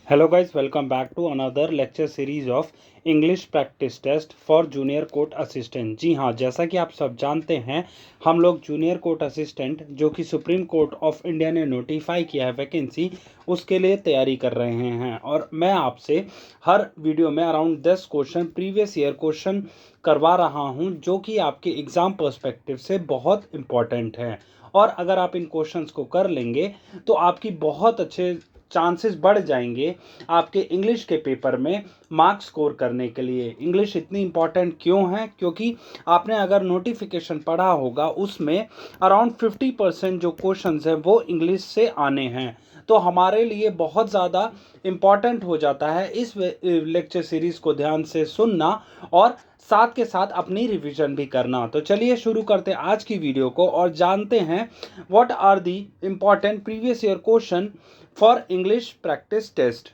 Hello guys, welcome back to another lecture series of English practice test for junior court assistant. जी हाँ, जैसा कि आप सब जानते हैं, हम लोग जूनियर कोर्ट असिस्टेंट जो कि सुप्रीम कोर्ट ऑफ इंडिया ने नोटिफाई किया है वैकेंसी, उसके लिए तैयारी कर रहे हैं। और मैं आपसे हर वीडियो में around 10 question previous year question करवा रहा हूं, जो कि आपके एग्ज़ाम पर्सपेक्टिव से बहुत इम्पॉर्टेंट है। और अगर आप इन क्वेश्चंस को कर लेंगे तो आपकी बहुत अच्छे चांसेस बढ़ जाएंगे आपके इंग्लिश के पेपर में मार्क्स स्कोर करने के लिए। इंग्लिश इतनी इम्पॉर्टेंट क्यों है? क्योंकि आपने अगर नोटिफिकेशन पढ़ा होगा, उसमें अराउंड 50% जो क्वेश्चंस हैं वो इंग्लिश से आने हैं। तो हमारे लिए बहुत ज़्यादा इम्पॉर्टेंट हो जाता है इस लेक्चर सीरीज़ को ध्यान से सुनना और साथ के साथ अपनी रिवीजन भी करना। तो चलिए शुरू करते हैं आज की वीडियो को और जानते हैं what are the important previous year question for English practice test.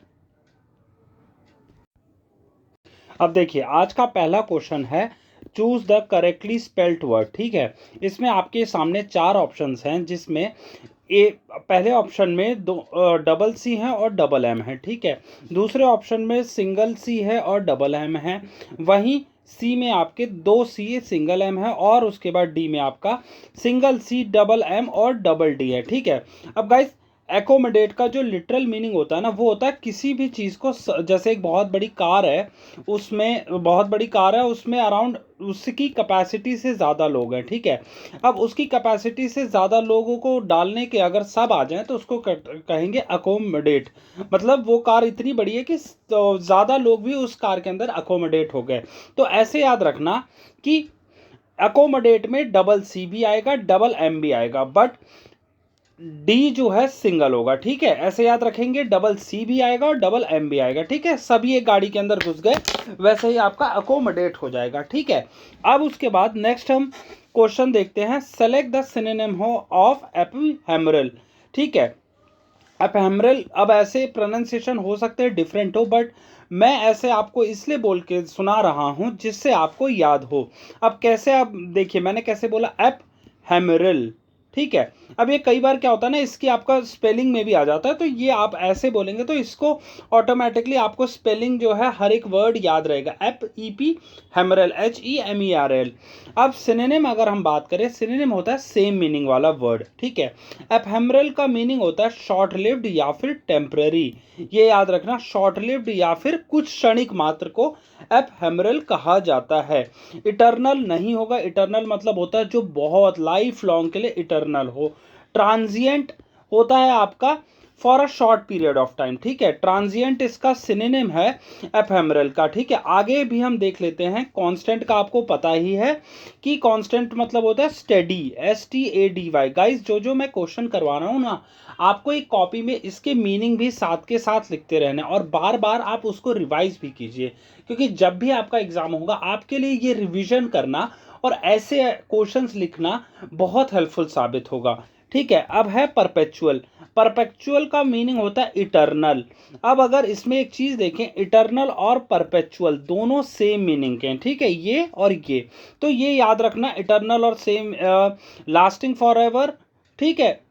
अब देखिए, आज का पहला क्वेश्चन है choose the correctly spelled word. ठीक है, इसमें आपके सामने 4 ऑप्शंस हैं, जिसमें पहले ऑप्शन में दो डबल सी है और डबल एम है। ठीक है, दूसरे ऑप्शन में सिंगल सी है और डबल एम है। वहीं सी में आपके 2 सी सिंगल एम है और उसके बाद डी में आपका सिंगल सी डबल एम और डबल डी है। ठीक है, अब गाइस, एकोमोडेट का जो लिटरल मीनिंग होता है ना, वो होता है किसी भी चीज़ को जैसे एक बहुत बड़ी कार है, उसमें अराउंड उसकी कैपेसिटी से ज़्यादा लोग हैं। ठीक है, अब उसकी कैपेसिटी से ज़्यादा लोगों को डालने के अगर सब आ जाएं तो उसको कहेंगे अकोमोडेट। मतलब वो कार इतनी बड़ी है कि ज़्यादा लोग भी उस कार के अंदर अकोमोडेट हो गए। तो ऐसे याद रखना कि अकोमोडेट में डबल सी भी आएगा, डबल एम भी आएगा, बट डी जो है सिंगल होगा। ठीक है, ऐसे याद रखेंगे, डबल सी भी आएगा और डबल एम भी आएगा। ठीक है, सभी एक गाड़ी के अंदर घुस गए, वैसे ही आपका अकोमोडेट हो जाएगा। ठीक है, अब उसके बाद नेक्स्ट हम क्वेश्चन देखते हैं, सेलेक्ट द सिनोनिम ऑफ एपिहेमरल। ठीक है, एपिहेमरल, अब ऐसे प्रोनाउंसिएशन हो सकते हैं डिफरेंट हो, बट मैं ऐसे आपको इसलिए बोल के सुना रहा हूं जिससे आपको याद हो। अब कैसे, आप देखिए मैंने कैसे बोला, एपिहेमरल। ठीक है, अब ये कई बार क्या होता है ना, इसकी आपका स्पेलिंग में भी आ जाता है, तो ये आप ऐसे बोलेंगे तो इसको ऑटोमेटिकली आपको स्पेलिंग जो है हर एक वर्ड याद रहेगा, एप हेमरल, HEMERL। अब सिनोनिम अगर हम बात करें, सिनोनिम होता है सेम मीनिंग वाला वर्ड। ठीक है, एपहेमरल का मीनिंग होता है शॉर्ट लिव्ड या फिर टेम्पररी। ये याद रखना, शॉर्ट लिव्ड या फिर कुछ क्षणिक मात्र को एपहेमरल कहा जाता है। इटर्नल नहीं होगा, इटर्नल मतलब होता है जो बहुत लाइफ लॉन्ग के लिए इटर्नल हो। ट्रांजिएंट होता है आपका for a short period of time. ठीक है, ट्रांजिएंट इसका सिनोनिम है एफेमरल का। ठीक है, आगे भी हम देख लेते हैं। कांस्टेंट का आपको पता ही है कि कांस्टेंट मतलब होता है स्टेडी, STADY। गाइस, जो मैं क्वेश्चन करवा रहा हूँ ना, आपको एक कॉपी में इसके मीनिंग भी साथ के साथ लिखते रहना और बार बार आप उसको रिवाइज भी कीजिए, क्योंकि जब भी आपका एग्जाम होगा आपके लिए ये रिवीजन करना और ऐसे क्वेश्चंस लिखना बहुत हेल्पफुल साबित होगा। ठीक है, अब है परपेचुअल। परपेचुअल का मीनिंग होता है इटर्नल। अब अगर इसमें एक चीज देखें, इटर्नल और परपेचुअल दोनों सेम मीनिंग के हैं। ठीक है, ये और ये, तो ये याद रखना, इटर्नल और सेम, लास्टिंग फॉर एवर। ठीक है,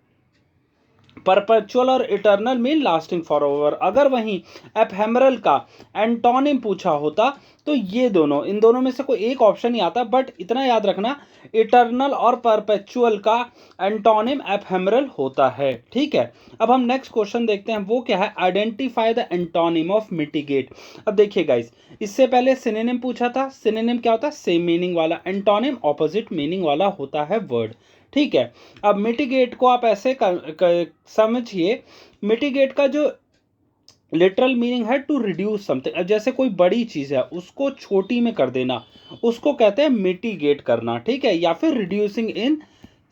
परपेचुअल और eternal mean lasting for ever. अगर वहीं एपहेमरल का एंटोनिम पूछा होता तो ये दोनों, इन दोनों में से कोई एक ऑप्शन ही आता, बट इतना याद रखना, इटर्नल और परपेचुअल का एंटोनिम एपहेमरल होता है। ठीक है, अब हम नेक्स्ट क्वेश्चन देखते हैं, वो क्या है, identify the antonym of mitigate. अब देखिए गाइस, इससे पहले सिनोनिम पूछा था। सिनोनिम क्या होता है? सेम मीनिंग वाला। एंटोनिम ऑपोजिट मीनिंग वाला होता है वर्ड। ठीक है, अब मिटिगेट को आप ऐसे समझिए, मिटिगेट का जो लिटरल मीनिंग है टू रिड्यूस समथिंग। जैसे कोई बड़ी चीज है उसको छोटी में कर देना, उसको कहते हैं मिटिगेट करना। ठीक है, या फिर reducing in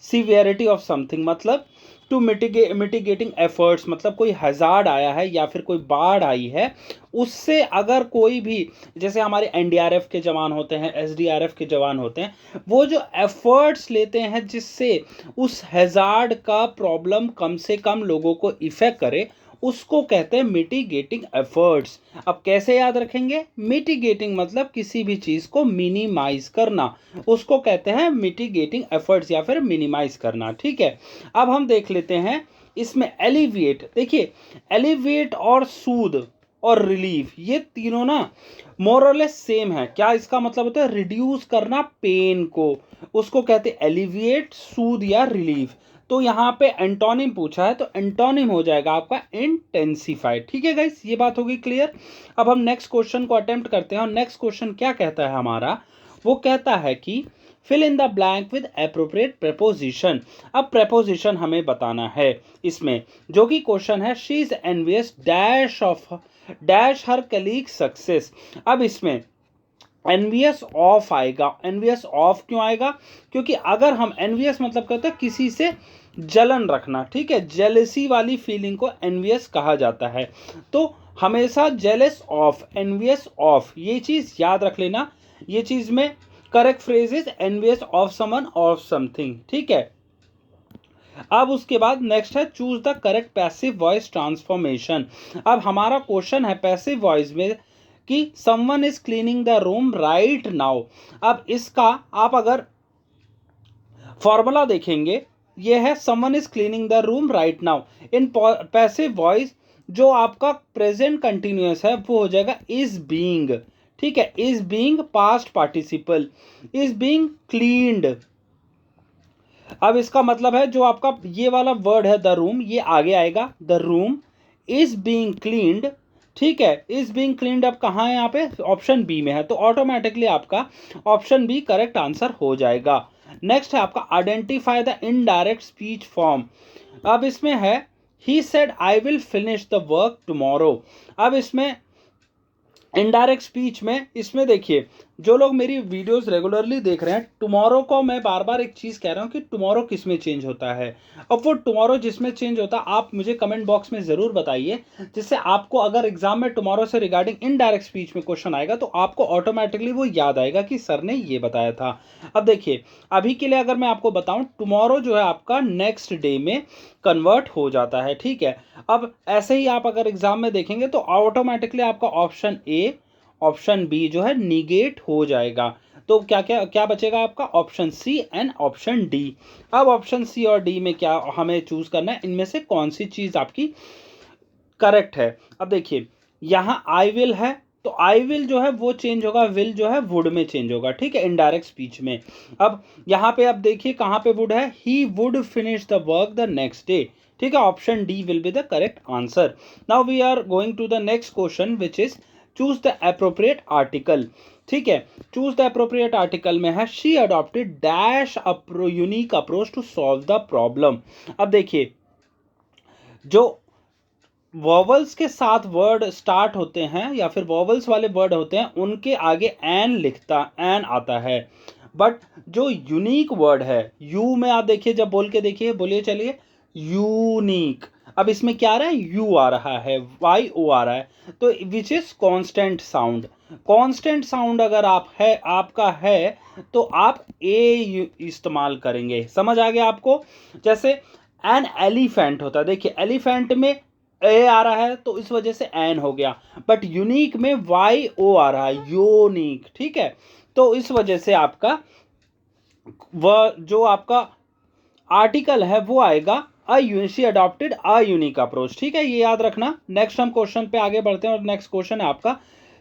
severity of something, मतलब टू मिटिगेटिंग एफर्ट्स, मतलब कोई हजार्ड आया है या फिर कोई बाढ़ आई है, उससे अगर कोई भी, जैसे हमारे NDRF के जवान होते हैं, SDRF के जवान होते हैं, वो जो एफर्ट्स लेते हैं जिससे उस हजार्ड का प्रॉब्लम कम से कम लोगों को इफेक्ट करे, उसको कहते हैं मिटिगेटिंग एफर्ट्स। अब कैसे याद रखेंगे? मिटिगेटिंग मतलब किसी भी चीज को मिनिमाइज करना, उसको कहते हैं मिटिगेटिंग एफर्ट्स या फिर मिनिमाइज करना। ठीक है, अब हम देख लेते हैं इसमें एलिविएट। देखिए, एलिविएट और सूद और रिलीफ, ये तीनों ना मोर और लेस सेम है। क्या इसका मतलब होता है? रिड्यूस करना पेन को, उसको कहते हैं एलिविएट, सूद या रिलीफ। तो यहाँ पे एंटोनिम पूछा है, तो एंटोनिम हो जाएगा आपका इंटेंसिफाई। ठीक है गाइस, ये बात होगी क्लियर। अब हम नेक्स्ट क्वेश्चन को अटेम्प्ट करते हैं, और नेक्स्ट क्वेश्चन क्या कहता है हमारा? वो कहता है कि fill in the blank with appropriate preposition. अब प्रेपोजिशन हमें बताना है इसमें, जो कि क्वेश्चन है she is envious dash of dash her colleague success. अब इसमें एनवियस ऑफ आएगा। एनवियस ऑफ क्यों आएगा? क्योंकि अगर हम एनवियस मतलब कहते हैं किसी से जलन रखना, ठीक है, जेलसी वाली फीलिंग को एनवियस कहा जाता है। तो हमेशा जेलस ऑफ, एनवियस ऑफ, ये चीज याद रख लेना। ये चीज में correct phrase is envious of someone of something. ठीक है, अब उसके बाद नेक्स्ट है choose the correct passive voice transformation. अब हमारा क्वेश्चन है पैसिव वॉइस में कि someone is cleaning the room right now. अब इसका आप अगर फॉर्मूला देखेंगे, ये है someone is cleaning the room right now. In passive voice जो आपका प्रेजेंट कंटिन्यूअस है वो हो जाएगा इज बीइंग। ठीक है, is being past participle, is being cleaned. अब इसका मतलब है जो आपका ये वाला वर्ड है द रूम, ये आगे आएगा, the room is being cleaned. ठीक है, इज बीइंग क्लीन्ड अब कहाँ है? यहाँ पे ऑप्शन बी में है, तो ऑटोमेटिकली आपका ऑप्शन बी करेक्ट आंसर हो जाएगा। नेक्स्ट है आपका identify the indirect speech form. अब इसमें है he said I will finish the work tomorrow. अब इसमें इनडायरेक्ट स्पीच में, इसमें देखिए जो लोग मेरी वीडियोस रेगुलरली देख रहे हैं, टुमारो को मैं बार बार एक चीज़ कह रहा हूँ कि टुमारो किस में चेंज होता है। अब वो टुमारो जिसमें चेंज होता है आप मुझे कमेंट बॉक्स में ज़रूर बताइए, जिससे आपको अगर एग्जाम में टुमारो से रिगार्डिंग इनडायरेक्ट स्पीच में क्वेश्चन आएगा तो आपको ऑटोमेटिकली वो याद आएगा कि सर ने ये बताया था। अब देखिए अभी के लिए अगर मैं आपको बताऊँ, टुमारो जो है आपका नेक्स्ट डे में कन्वर्ट हो जाता है। ठीक है, अब ऐसे ही आप अगर एग्जाम में देखेंगे तो ऑटोमेटिकली आपका ऑप्शन ए, ऑप्शन बी जो है निगेट हो जाएगा। तो क्या क्या क्या बचेगा आपका? Option C and option D. अब ऑप्शन सी और डी में क्या हमें चूज करना है? इनमें से कौन सी चीज आपकी करेक्ट है? अब देखिए यहाँ आई विल है, तो आई विल जो है वो चेंज होगा, विल जो है वुड में चेंज होगा। ठीक है, इनडायरेक्ट स्पीच में। अब यहाँ पे आप देखिए कहाँ पे वुड है, he would finish the work the next day. ठीक है, option D will be the correct answer. Now we are going to the next question which is choose the appropriate article. ठीक है, चूज द एप्रोप्रिएट आर्टिकल में है she adopted dash unique approach to solve the problem. अब देखिए जो vowels के साथ word start होते हैं या फिर वॉवल्स वाले वर्ड होते हैं उनके आगे एन आता है। बट जो यूनिक वर्ड है, यू में आप देखिए, जब बोल के देखिए, बोलिए चलिए, यूनिक। अब इसमें क्या आ रहा है? यू आ रहा है, वाई ओ आ रहा है, तो which is constant sound. Constant sound अगर आपका है तो आप ए इस्तेमाल करेंगे। समझ आ गया आपको? जैसे एन एलिफेंट होता है, देखिए एलिफेंट में ए आ रहा है तो इस वजह से एन हो गया, बट यूनिक में वाई ओ आ रहा है, यूनिक। ठीक है, तो इस वजह से आपका वह जो आपका आर्टिकल है वो आएगा she adopted a unique approach. ठीक है, ये याद रखना। नेक्स्ट हम क्वेश्चन पे आगे बढ़ते हैं, और नेक्स्ट क्वेश्चन है आपका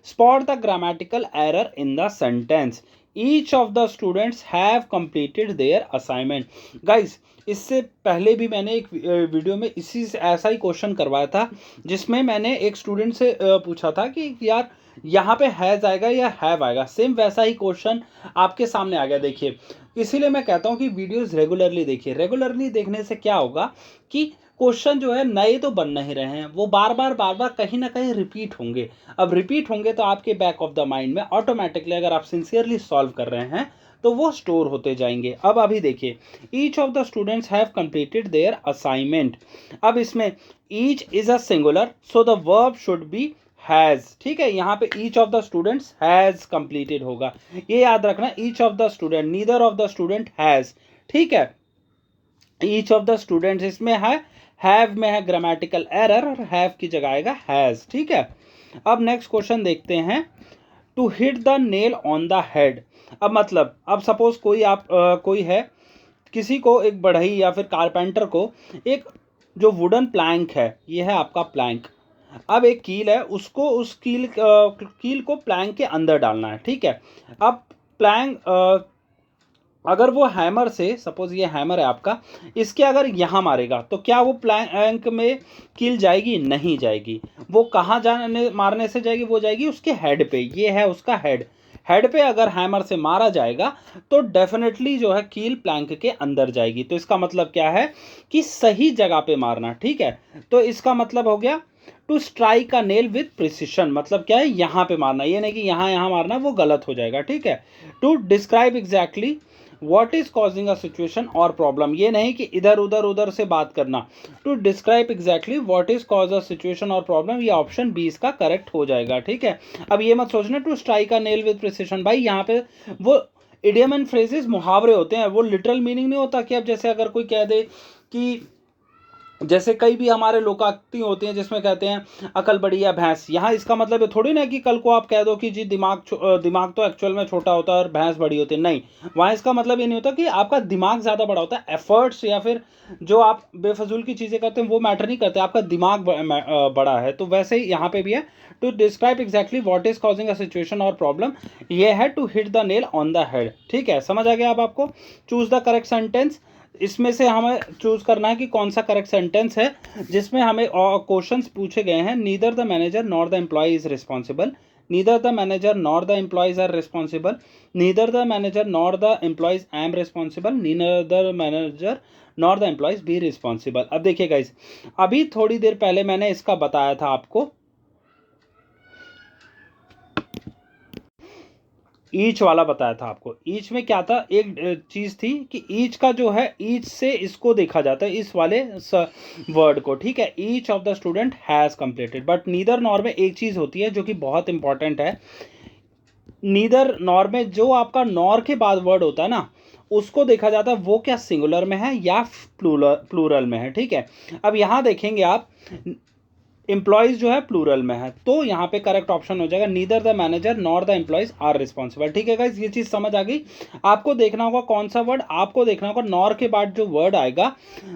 spot the grammatical error in the sentence. Each of the students have completed there assignment. Guys इससे पहले भी मैंने एक वीडियो में इसी से ऐसा ही क्वेश्चन करवाया था, जिसमें मैंने एक स्टूडेंट से पूछा था कि यार यहाँ पे हैज आएगा या हैव आएगा। सेम वैसा ही क्वेश्चन आपके सामने आ गया। देखिए इसीलिए मैं कहता हूँ कि वीडियोस रेगुलरली देखिए। रेगुलरली देखने से क्या होगा कि क्वेश्चन जो है नए तो बन नहीं रहे हैं, वो बार बार कहीं ना कहीं रिपीट होंगे। अब रिपीट होंगे तो आपके बैक ऑफ द माइंड में ऑटोमेटिकली, अगर आप सिंसियरली सॉल्व कर रहे हैं तो वो स्टोर होते जाएंगे। अब अभी देखिए each of the students have completed there assignment. अब इसमें each is a singular, so the verb should be has. ठीक है, यहाँ पे each of the students has completed होगा, ये याद रखना। Each of the student, neither of the student has. ठीक है, ईच ऑफ द स्टूडेंट्स इसमें है, हैव में है ग्रामेटिकल एरर, और हैव की जगह आएगा हैज। ठीक है, अब नेक्स्ट क्वेश्चन देखते हैं। To hit the nail on the head. अब मतलब अब सपोज कोई है, किसी को एक बढ़ई या फिर कारपेंटर को एक जो वुडन प्लैंक है, ये है आपका प्लैंक, अब एक कील है, उसको उस कील को प्लैंक के अंदर डालना है, ठीक है। अब प्लैंक अगर वो हैमर से, सपोज ये हैमर है आपका, इसके अगर यहाँ मारेगा तो क्या वो प्लैंक में कील जाएगी? नहीं जाएगी। वो कहाँ जाने मारने से जाएगी? वो जाएगी उसके हेड पे। ये है उसका हेड। हेड पे अगर हैमर से मारा जाएगा तो डेफिनेटली जो है कील प्लैंक के अंदर जाएगी। तो इसका मतलब क्या है कि सही जगह पे मारना, ठीक है। तो इसका मतलब हो गया to strike a nail with precision, मतलब क्या है? यहाँ पे मारना, ये नहीं कि यहाँ यहाँ मारना, वो गलत हो जाएगा, ठीक है। To describe exactly what is causing a situation और प्रॉब्लम, ये नहीं कि इधर उधर उधर से बात करना। To describe exactly what is cause a situation और प्रॉब्लम, ये ऑप्शन 20 का करेक्ट हो जाएगा, ठीक है। अब ये मत सोचना to strike a nail with precision, भाई यहाँ पे वो इडियम एंड फ्रेजेस मुहावरे होते हैं, वो लिटरल मीनिंग नहीं होता कि अब जैसे अगर कोई कह दे कि जैसे कई भी हमारे लोकाक्ति होती हैं जिसमें कहते हैं अकल बड़ी या भैंस, यहाँ इसका मतलब ये थोड़ी ना कि कल को आप कह दो कि जी दिमाग तो एक्चुअल में छोटा होता है और भैंस बड़ी होती है, नहीं। वहाँ इसका मतलब ये नहीं होता कि आपका दिमाग ज़्यादा बड़ा होता है। एफर्ट्स या फिर जो आप बेफजूल की चीज़ें करते हैं वो मैटर नहीं करते, आपका दिमाग बड़ा है। तो वैसे ही यहाँ पे भी है, to describe exactly what is causing a situation और प्रॉब्लम, ये है to hit the nail on the head, ठीक है। समझ आ गया अब आपको? चूज द करेक्ट सेंटेंस, इसमें से हमें चूज करना है कि कौन सा करेक्ट सेंटेंस है जिसमें हमें क्वेश्चंस पूछे गए हैं। Neither the manager nor the employee is responsible, neither the manager nor the employees are responsible, neither the manager nor the employees am responsible, neither the manager nor the employees be responsible. अब देखिए guys, अभी थोड़ी देर पहले मैंने इसका बताया था आपको, ईच वाला बताया था आपको। ईच में क्या था? एक चीज थी कि ईच का जो है, ईच से इसको देखा जाता है, इस वाले वर्ड को, ठीक है। Each of the student has completed, but neither nor में एक चीज होती है जो कि बहुत इंपॉर्टेंट है। नीदर नॉर में जो आपका नॉर के बाद वर्ड होता है ना, उसको देखा जाता है वो क्या सिंगुलर में है या प्लूरल में है, ठीक है। अब यहां देखेंगे आप, एम्प्लॉयज जो है प्लूरल में है, तो यहाँ पे करेक्ट ऑप्शन हो जाएगा neither the manager nor the employees are responsible, ठीक है गाइस। ये चीज समझ आ गई? आपको देखना होगा कौन सा वर्ड, आपको देखना होगा नॉर के बाद जो वर्ड आएगा,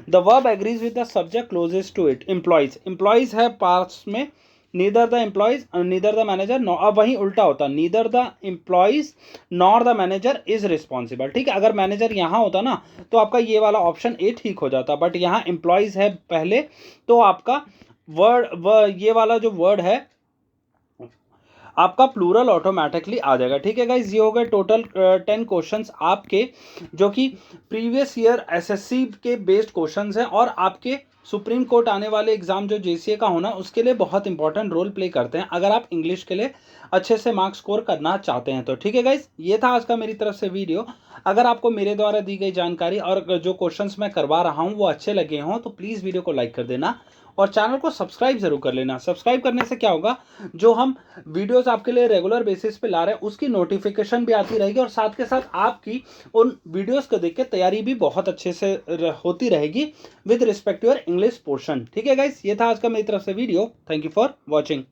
the verb agrees with the subject closest to it. Employees, employees है पास्ट में, neither the employees neither the manager, अब वहीं उल्टा होता, neither the employees nor the manager is responsible, ठीक है। अगर मैनेजर यहाँ होता ना तो आपका ये वाला ऑप्शन ए ठीक हो जाता, बट यहाँ एम्प्लॉयज है पहले, तो आपका ये वाला जो वर्ड है आपका प्लूरल ऑटोमेटिकली आ जाएगा, ठीक है गाइज। ये हो गए टोटल 10 क्वेश्चंस आपके, जो कि प्रीवियस ईयर एसएससी के बेस्ड क्वेश्चंस हैं और आपके सुप्रीम कोर्ट आने वाले एग्जाम जो जेसीए का होना उसके लिए बहुत इंपॉर्टेंट रोल प्ले करते हैं, अगर आप इंग्लिश के लिए अच्छे से मार्क्स स्कोर करना चाहते हैं तो, ठीक है गाइज। ये था आज का मेरी तरफ से वीडियो। अगर आपको मेरे द्वारा दी गई जानकारी और जो क्वेश्चंस मैं करवा रहा हूँ वो अच्छे लगे हों तो प्लीज़ वीडियो को लाइक कर देना और चैनल को सब्सक्राइब जरूर कर लेना। सब्सक्राइब करने से क्या होगा, जो हम वीडियोस आपके लिए रेगुलर बेसिस पे ला रहे हैं उसकी नोटिफिकेशन भी आती रहेगी और साथ के साथ आपकी उन वीडियोस को देख के तैयारी भी बहुत अच्छे से होती रहेगी with respect to your English portion, ठीक है गाइस। ये था आज का मेरी तरफ से video. Thank you for watching.